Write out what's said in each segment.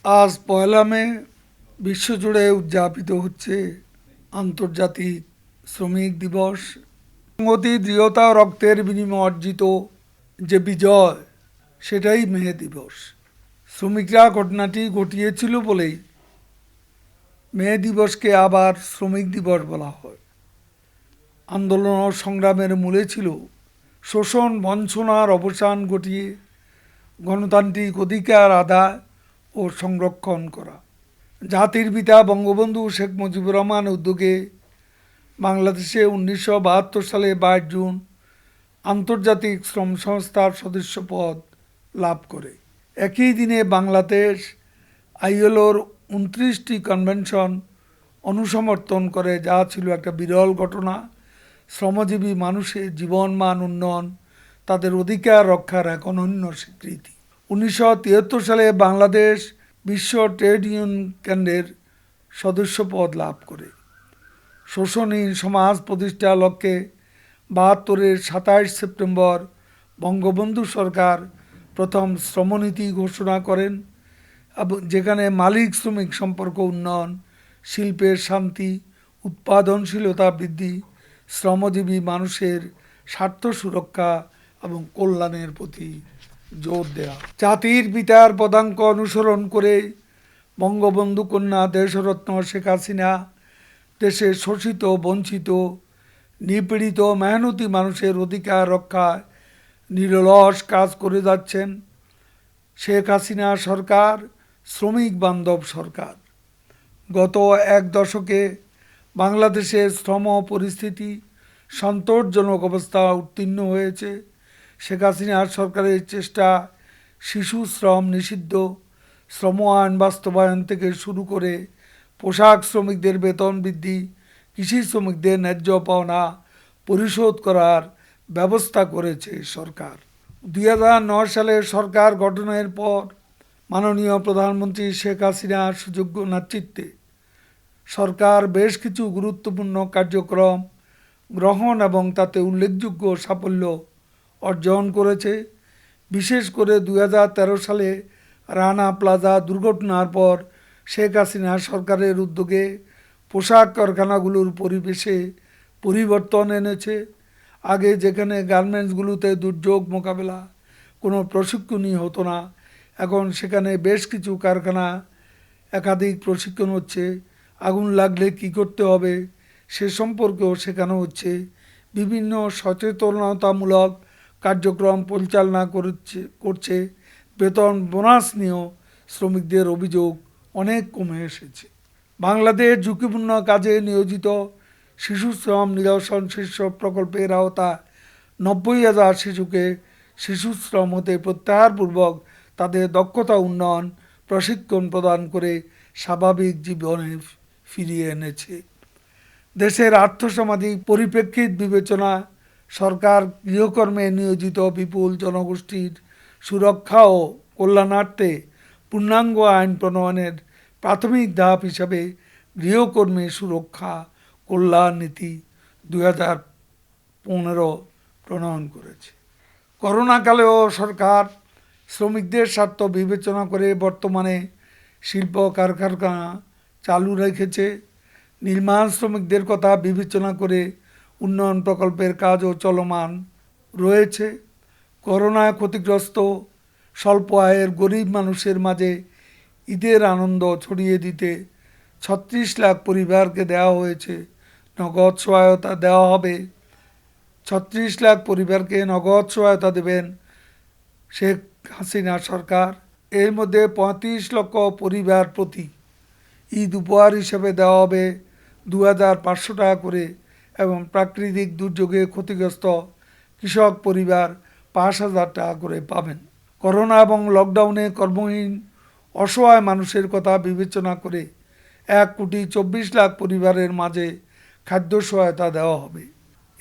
আজ পয়লা মে বিশ্বজুড়ে উদযাপিত হচ্ছে আন্তর্জাতিক শ্রমিক দিবস। সংহতি, দৃঢ়তা ও রক্তের বিনিময়ে অর্জিত যে বিজয়, সেটাই মে দিবস। শ্রমিকরা ঘটনাটি ঘটিয়েছিল বলেই মে দিবসকে আবার শ্রমিক দিবস বলা হয়। আন্দোলন ও সংগ্রামের মূলে ছিল শোষণ বঞ্চনার অবসান ঘটিয়ে গণতান্ত্রিক অধিকার আদায় ও সংরক্ষণ করা। জাতির পিতা বঙ্গবন্ধু শেখ মুজিবুর রহমান উদ্যোগে বাংলাদেশে 1972 সালে 22 জুন আন্তর্জাতিক শ্রম সংস্থার সদস্য পদ লাভ করে। একই দিনে বাংলাদেশ আইএলওর 29টি কনভেনশন অনুসমর্থন করে, যা ছিল একটা বিরল ঘটনা। শ্রমজীবী মানুষের জীবনমান উন্নয়ন, তাদের অধিকার রক্ষার এক অনন্য স্বীকৃতি। 1973 সালে বাংলাদেশ বিশ্ব ট্রেড ইউনিয়ন কেন্দ্রের সদস্য পদ লাভ করে। শোষণহীন সমাজ প্রতিষ্ঠার লক্ষ্যে 72-এর 27 সেপ্টেম্বর বঙ্গবন্ধু সরকার প্রথম শ্রমনীতি ঘোষণা করেন, এবং যেখানে মালিক শ্রমিক সম্পর্ক উন্নয়ন, শিল্পের শান্তি, উৎপাদনশীলতা বৃদ্ধি, শ্রমজীবী মানুষের স্বার্থ সুরক্ষা এবং কল্যাণের প্রতি জোর দেওয়া। জাতির পিতার পদাঙ্ক অনুসরণ করে বঙ্গবন্ধু কন্যা দেশরত্ন শেখ হাসিনা দেশের শোষিত, বঞ্চিত, নিপীড়িত, মেহনতি মানুষের অধিকার রক্ষায় নিরলস কাজ করে যাচ্ছেন। শেখ হাসিনা সরকার শ্রমিক বান্ধব সরকার। গত এক দশকে বাংলাদেশের শ্রম পরিস্থিতি সন্তোষজনক অবস্থা উত্তীর্ণ হয়েছে। শেখ হাসিনা সরকারের চেষ্টা শিশু শ্রম নিষিদ্ধ, শ্রম আইন বাস্তবায়ন থেকে শুরু করে পোশাক শ্রমিকদের বেতন বৃদ্ধি, কৃষি শ্রমিকদের ন্যায্য পাওনা পরিশোধ করার ব্যবস্থা করেছে সরকার। 2009 সালে সরকার গঠনের পর মাননীয় প্রধানমন্ত্রী শেখ হাসিনার সুযোগ্য নেতৃত্বে সরকার বেশ কিছু গুরুত্বপূর্ণ কার্যক্রম গ্রহণ এবং তাতে উল্লেখযোগ্য সাফল্য অর্জন করেছে। বিশেষ করে 2013 সালে রানা প্লাজা দুর্ঘটনার পর শেখ হাসিনা সরকারের উদ্যোগে পোশাক কারখানাগুলোর পরিবেশে পরিবর্তন এনেছে। আগে যেখানে গার্মেন্টসগুলোতে দুর্যোগ মোকাবেলা কোনো প্রশিক্ষণই হতো না, এখন সেখানে বেশ কিছু কারখানা একাধিক প্রশিক্ষণ হচ্ছে। আগুন লাগলে কি করতে হবে সে সম্পর্কেও শেখানো হচ্ছে। বিভিন্ন সচেতনতামূলক কার্যক্রম পরিচালনা করছে। বেতন বোনাস নিয়েও শ্রমিকদের অভিযোগ অনেক কমে এসেছে। বাংলাদেশ ঝুঁকিপূর্ণ কাজে নিয়োজিত শিশু শ্রম নিরসন শীর্ষক প্রকল্পের আওতায় 90,000 শিশুকে শিশু শ্রম হতে প্রত্যাহারপূর্বক তাদের দক্ষতা উন্নয়ন প্রশিক্ষণ প্রদান করে স্বাভাবিক জীবনে ফিরিয়ে এনেছে। দেশের আর্থসামাজিক পরিপ্রেক্ষিত বিবেচনা সরকার গৃহকর্মে নিয়োজিত বিপুল জনগোষ্ঠীর সুরক্ষা ও কল্যাণার্থে পূর্ণাঙ্গ আইন প্রণয়নের প্রাথমিক ধাপ হিসাবে গৃহকর্মী সুরক্ষা কল্যাণ নীতি 2015 প্রণয়ন করেছে। করোনাকালেও সরকার শ্রমিকদের স্বার্থ বিবেচনা করে বর্তমানে শিল্প কারখানা চালু রেখেছে। নির্মাণ শ্রমিকদের কথা বিবেচনা করে উন্নয়ন প্রকল্পের কাজও চলমান রয়েছে। করোনায় ক্ষতিগ্রস্ত স্বল্প আয়ের গরিব মানুষের মাঝে ঈদের আনন্দ ছড়িয়ে দিতে 36 লাখ পরিবারকে দেওয়া হয়েছে নগদ সহায়তা। দেওয়া হবে 36 লাখ পরিবারকে নগদ সহায়তা দেবেন শেখ হাসিনা সরকার। এর মধ্যে 35 লক্ষ পরিবার প্রতি ঈদ উপহার হিসেবে দেওয়া হবে 2,500 টাকা করে, এবং প্রাকৃতিক দুর্যোগে ক্ষতিগ্রস্ত কৃষক পরিবার 5,000 টাকা করে পাবেন। করোনা এবং লকডাউনে কর্মহীন অসহায় মানুষের কথা বিবেচনা করে 1,24,00,000 পরিবারের মাঝে খাদ্য সহায়তা দেওয়া হবে।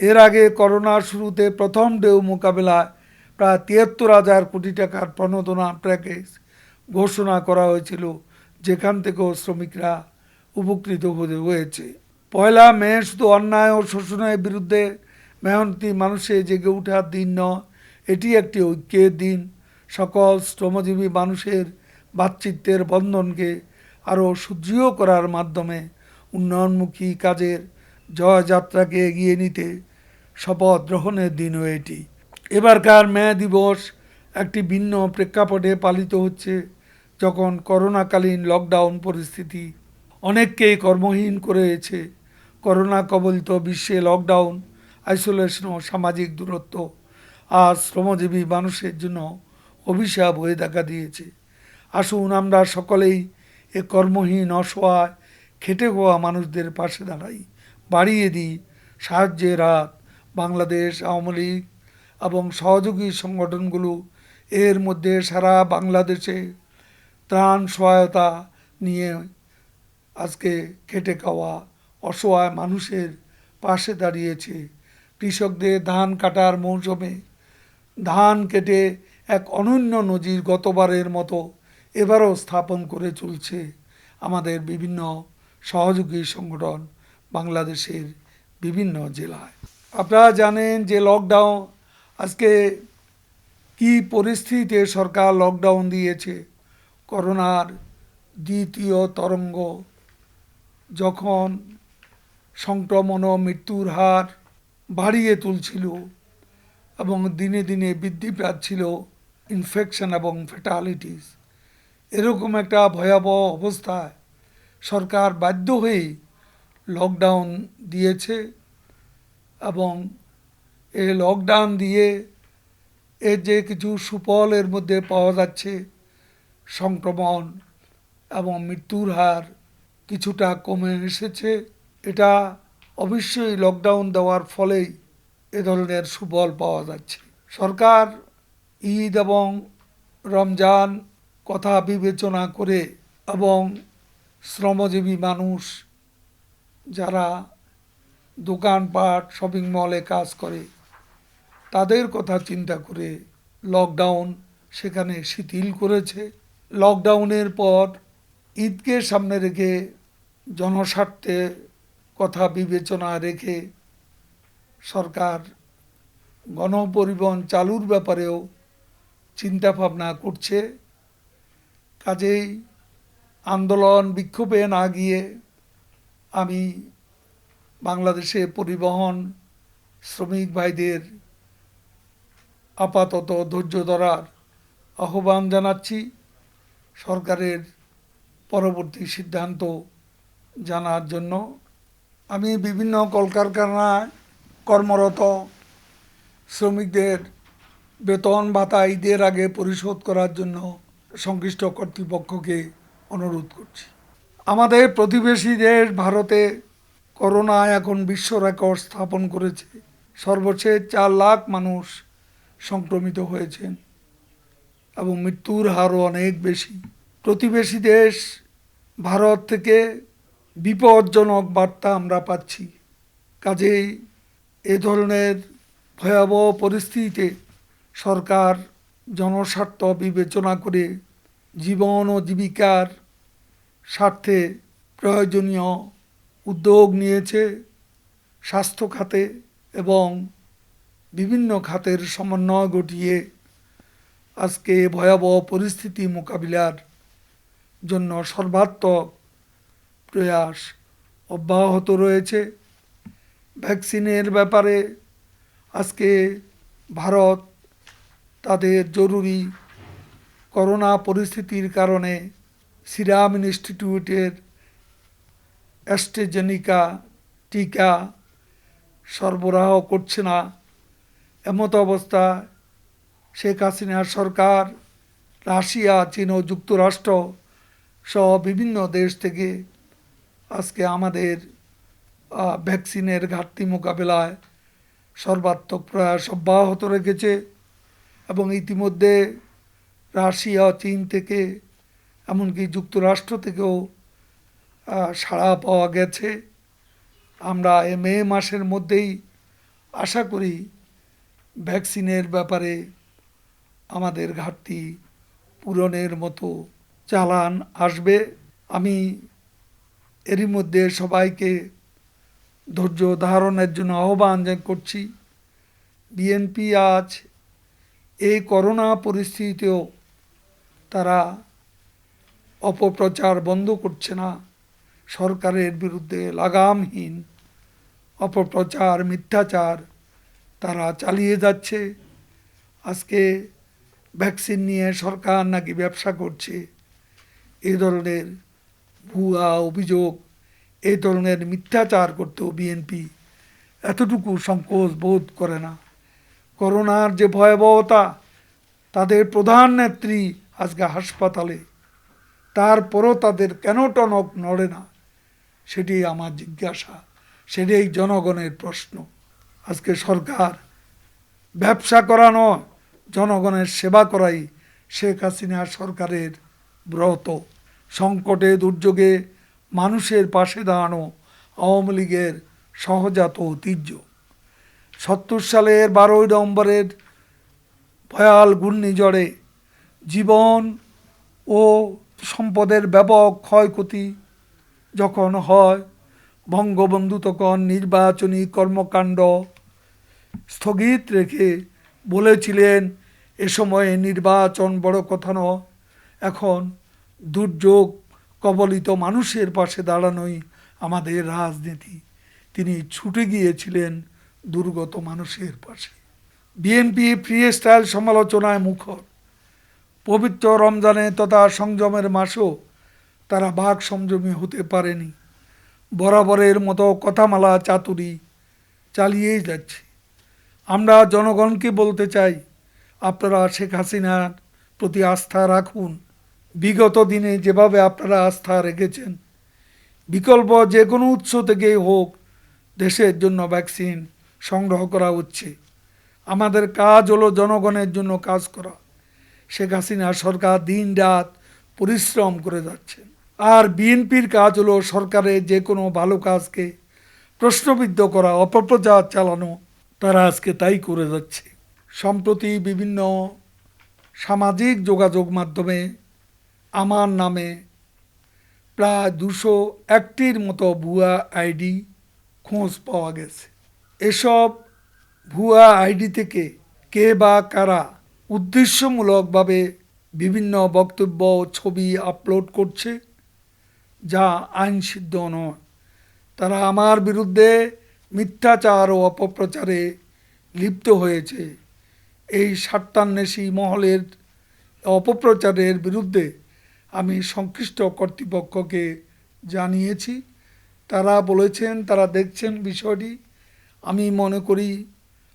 এর আগে করোনার শুরুতে প্রথম ঢেউ মোকাবেলায় প্রায় 73,000 কোটি টাকার প্রণোদনা প্যাকেজ ঘোষণা করা হয়েছিল, যেখান থেকেও শ্রমিকরা উপকৃত হয়েছে। পয়লা মে শুধু অন্যায় ও শোষণের বিরুদ্ধে মেহনতি মানুষের জেগে ওঠার দিন নয়, এটি একটি ঐক্যের দিন। সকল শ্রমজীবী মানুষের ভ্রাতৃত্বের বন্ধনকে আরও সুদৃঢ় করার মাধ্যমে উন্নয়নমুখী কাজের জয়যাত্রাকে এগিয়ে নিতে শপথ গ্রহণের দিনও এটি। এবারকার মে দিবস একটি ভিন্ন প্রেক্ষাপটে পালিত হচ্ছে, যখন করোনাকালীন লকডাউন পরিস্থিতি অনেককেই কর্মহীন করেছে। করোনা কবলিত বিশ্বে লকডাউন, আইসোলেশন ও সামাজিক দূরত্ব আজ শ্রমজীবী মানুষের জন্য অভিশাপ হয়ে দেখা দিয়েছে। আসুন আমরা সকলেই এ কর্মহীন, অসহায়, খেটে খাওয়া মানুষদের পাশে দাঁড়াই, বাড়িয়ে দিই সাহায্যের হাত। বাংলাদেশ আওয়ামী লীগ এবং সহযোগী সংগঠনগুলো এর মধ্যে সারা বাংলাদেশে ত্রাণ সহায়তা নিয়ে আজকে খেটে খাওয়া অসহায় মানুষের পাশে দাঁড়িয়েছে। কৃষকদের ধান কাটার মৌসুমে ধান কেটে এক অনন্য নজির গতবারের মতো এবারও স্থাপন করে চলছে আমাদের বিভিন্ন সহযোগী সংগঠন বাংলাদেশের বিভিন্ন জেলায়। আপনারা জানেন যে লকডাউন আজকে কি পরিস্থিতিতে সরকার লকডাউন দিয়েছে। করোনার দ্বিতীয় তরঙ্গ যখন সংক্রমণ ও মৃত্যুর হার বাড়িয়ে তুলছিল এবং দিনে দিনে বৃদ্ধি পাচ্ছিল ইনফেকশন এবং ফ্যাটালিটিস, এরকম একটা ভয়াবহ অবস্থায় সরকার বাধ্য হয়েই লকডাউন দিয়েছে এবং এই লকডাউন দিয়ে এর যে কিছু সুফল এর মধ্যে পাওয়া যাচ্ছে, সংক্রমণ এবং মৃত্যুর হার কিছুটা কমে এসেছে। এটা অবশ্যই লকডাউন দেওয়ার ফলেই এ ধরনের সুফল পাওয়া যাচ্ছে। সরকার ঈদ এবং রমজান কথা বিবেচনা করে এবং শ্রমজীবী মানুষ যারা দোকানপাট, শপিং মলে কাজ করে, তাদের কথা চিন্তা করে লকডাউন সেখানে শিথিল করেছে। লকডাউনের পর ঈদকে সামনে রেখে জনস্বার্থে কথা বিবেচনা রেখে সরকার গণপরিবহন চালুর ব্যাপারেও চিন্তা ভাবনা করছে। কাজেই আন্দোলন বিক্ষোভে না গিয়ে আমি বাংলাদেশে পরিবহন শ্রমিক ভাইদের আপাতত ধৈর্য ধরার আহ্বান জানাচ্ছি। সরকারের পরবর্তী সিদ্ধান্ত জানার জন্য আমি বিভিন্ন কলকারখানায় কর্মরত শ্রমিকদের বেতন ভাতা ঈদের আগে পরিশোধ করার জন্য সংশ্লিষ্ট কর্তৃপক্ষকে অনুরোধ করছি। আমাদের প্রতিবেশী দেশ ভারতে করোনা এখন বিশ্ব রেকর্ড স্থাপন করেছে। সর্বশেষ 4 লাখ মানুষ সংক্রমিত হয়েছেন এবং মৃত্যুর হারও অনেক বেশি। প্রতিবেশী দেশ ভারত থেকে বিপজ্জনক বার্তা আমরা পাচ্ছি। কাজেই এ ধরনের ভয়াবহ পরিস্থিতিতে সরকার জনস্বার্থ বিবেচনা করে জীবন ও জীবিকার স্বার্থে প্রয়োজনীয় উদ্যোগ নিয়েছে। স্বাস্থ্য খাতে এবং বিভিন্ন খাতের সমন্বয় ঘটিয়ে আজকে ভয়াবহ পরিস্থিতি মোকাবিলার জন্য সর্বাত্মক প্রয়াস অব্যাহত রয়েছে। ভ্যাকসিনের ব্যাপারে আজকে ভারত তাদের জরুরি করোনা পরিস্থিতির কারণে সিরাম ইনস্টিটিউটের অ্যাস্ট্রাজেনিকা টিকা সরবরাহ করছে না। এমত অবস্থা শেখ হাসিনার সরকার রাশিয়া, চীন ও যুক্তরাষ্ট্র সহ বিভিন্ন দেশ থেকে আজকে আমাদের ভ্যাকসিনের ঘাটতি মোকাবেলায় সর্বাত্মক প্রয়াস অব্যাহত রেখেছে এবং ইতিমধ্যে রাশিয়া, চীন থেকে এমনকি যুক্তরাষ্ট্র থেকেও সাড়া পাওয়া গেছে। আমরা মে মাসের মধ্যেই আশা করি ভ্যাকসিনের ব্যাপারে আমাদের ঘাটতি পূরণের মতো চালান আসবে। আমি এরই মধ্যে সবাইকে ধৈর্য ধারণের জন্য আহ্বান করছি। বিএনপি আজ এই করোনা পরিস্থিতিতেও তারা অপপ্রচার বন্ধ করছে না, সরকারের বিরুদ্ধে লাগামহীন অপপ্রচার, মিথ্যাচার তারা চালিয়ে যাচ্ছে। আজকে ভ্যাকসিন নিয়ে সরকার নাকি ব্যবসা করছে, এই ধরনের ভুয়া অভিযোগ, এই ধরনের মিথ্যাচার করতেও বিএনপি এতটুকু সংকোচ বোধ করে না। করোনার যে ভয়াবহতা, তাদের প্রধান নেত্রী আজকে হাসপাতালে, তারপরও তাদের কেন টনক নড়ে না, সেটি আমার জিজ্ঞাসা, সেটাই জনগণের প্রশ্ন। আজকে সরকার ব্যবসা করা নয়, জনগণের সেবা করাই শেখ হাসিনা সরকারের ব্রত। সংকটে দুর্যোগে মানুষের পাশে দাঁড়ানো আওয়ামী লীগের সহজাত ঐতিহ্য। ৭০ সালের 12ই নভেম্বরের ভয়াল ঘূর্ণিঝড়ে জীবন ও সম্পদের ব্যাপক ক্ষয়ক্ষতি যখন হয়, বঙ্গবন্ধু তখন নির্বাচনী কর্মকাণ্ড স্থগিত রেখে বলেছিলেন, এ সময়ে নির্বাচন বড় কথা নয়, এখন দুর্যোগ কবলিত মানুষের পাশে দাঁড়ানোই আমাদের রাজনীতি। তিনি ছুটে গিয়েছিলেন দুর্গত মানুষের পাশে। বিএনপি ফ্রি স্টাইল সমালোচনায় মুখর। পবিত্র রমজানে তথা সংযমের মাসেও তারা বাক সংযমী হতে পারেনি, বরাবরের মতো কথামালা চাতুরি চালিয়েই যাচ্ছে। আমরা জনগণকে বলতে চাই, আপনারা শেখ হাসিনার প্রতি আস্থা রাখুন। বিগত দিনে যেভাবে আপনারা আস্থা রেখেছেন, বিকল্প যে কোনো উৎস থেকেই হোক দেশের জন্য ভ্যাকসিন সংগ্রহ করা হচ্ছে। আমাদের কাজ হলো জনগণের জন্য কাজ করা। শেখ হাসিনা সরকার দিন রাত পরিশ্রম করে যাচ্ছেন, আর বিএনপির কাজ হলো সরকারের যে কোনো ভালো কাজকে প্রশ্নবিদ্ধ করা, অপপ্রচার চালানো। তারা আজকে তাই করে যাচ্ছে। সম্প্রতি বিভিন্ন সামাজিক যোগাযোগ মাধ্যমে আমার নামে প্রায় 201টির মতো ভুয়া আইডি খোঁজ পাওয়া গেছে। এসব ভুয়া আইডি থেকে কে বা কারা উদ্দেশ্যমূলকভাবে বিভিন্ন বক্তব্য ও ছবি আপলোড করছে, যা আইনসিদ্ধ নয়। তারা আমার বিরুদ্ধে মিথ্যাচার ও অপপ্রচারে লিপ্ত হয়েছে। এই স্বার্থান্বেষী মহলের অপপ্রচারের বিরুদ্ধে আমি সংশ্লিষ্ট কর্তৃপক্ষকে জানিয়েছি। তারা বলেছেন তারা দেখছেন বিষয়টি। আমি মনে করি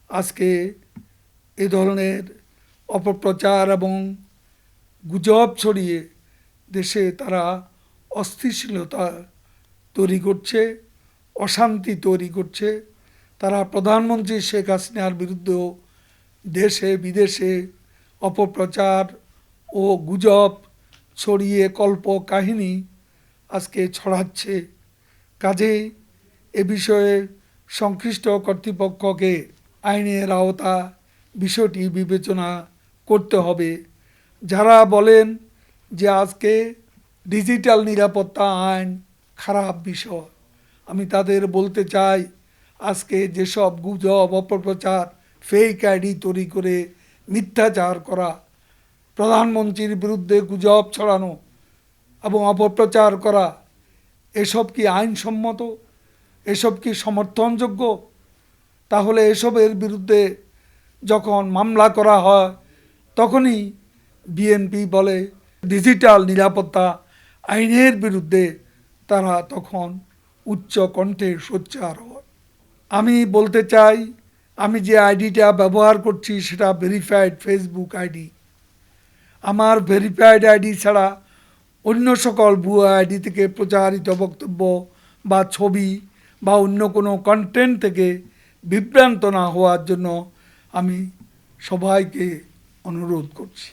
আজকে এ ধরনের অপপ্রচার এবং গুজব ছড়িয়ে দেশে তারা অস্থিতিশীলতা তৈরি করছে, অশান্তি তৈরি করছে। তারা প্রধানমন্ত্রী শেখ হাসিনার বিরুদ্ধেও দেশে বিদেশে অপপ্রচার ও গুজব ছড়িয়ে কল্প কাহিনী আজকে ছড়াচ্ছে। কাজেই এ বিষয়ে সংশ্লিষ্ট কর্তৃপক্ষকে আইনের আওতা বিষয়টি বিবেচনা করতে হবে। যারা বলেন যে আজকে ডিজিটাল নিরাপত্তা আইন খারাপ বিষয়, আমি তাদের বলতে চাই, আজকে যেসব গুজব, অপপ্রচার, ফেক আইডি তৈরি করে মিথ্যাচার করা, প্রধানমন্ত্রীর বিরুদ্ধে গুজব ছড়ানো এবং অপপ্রচার করা, এসব কি আইনসম্মত? এসব কি সমর্থনযোগ্য? তাহলে এসবের বিরুদ্ধে যখন মামলা করা হয়, তখনই বিএনপি বলে ডিজিটাল নিরাপত্তা আইনের বিরুদ্ধে তারা তখন উচ্চ কণ্ঠে সোচ্চার হয়। আমি বলতে চাই, আমি যে আইডিটা ব্যবহার করছি সেটা ভেরিফাইড ফেসবুক আইডি। আমার ভেরিফাইড আইডি ছাড়া অন্য সকল ভুয়া আইডি থেকে প্রচারিত বক্তব্য বা ছবি বা অন্য কোনো কন্টেন্ট থেকে বিভ্রান্ত না হওয়ার জন্য আমি সবাইকে অনুরোধ করছি।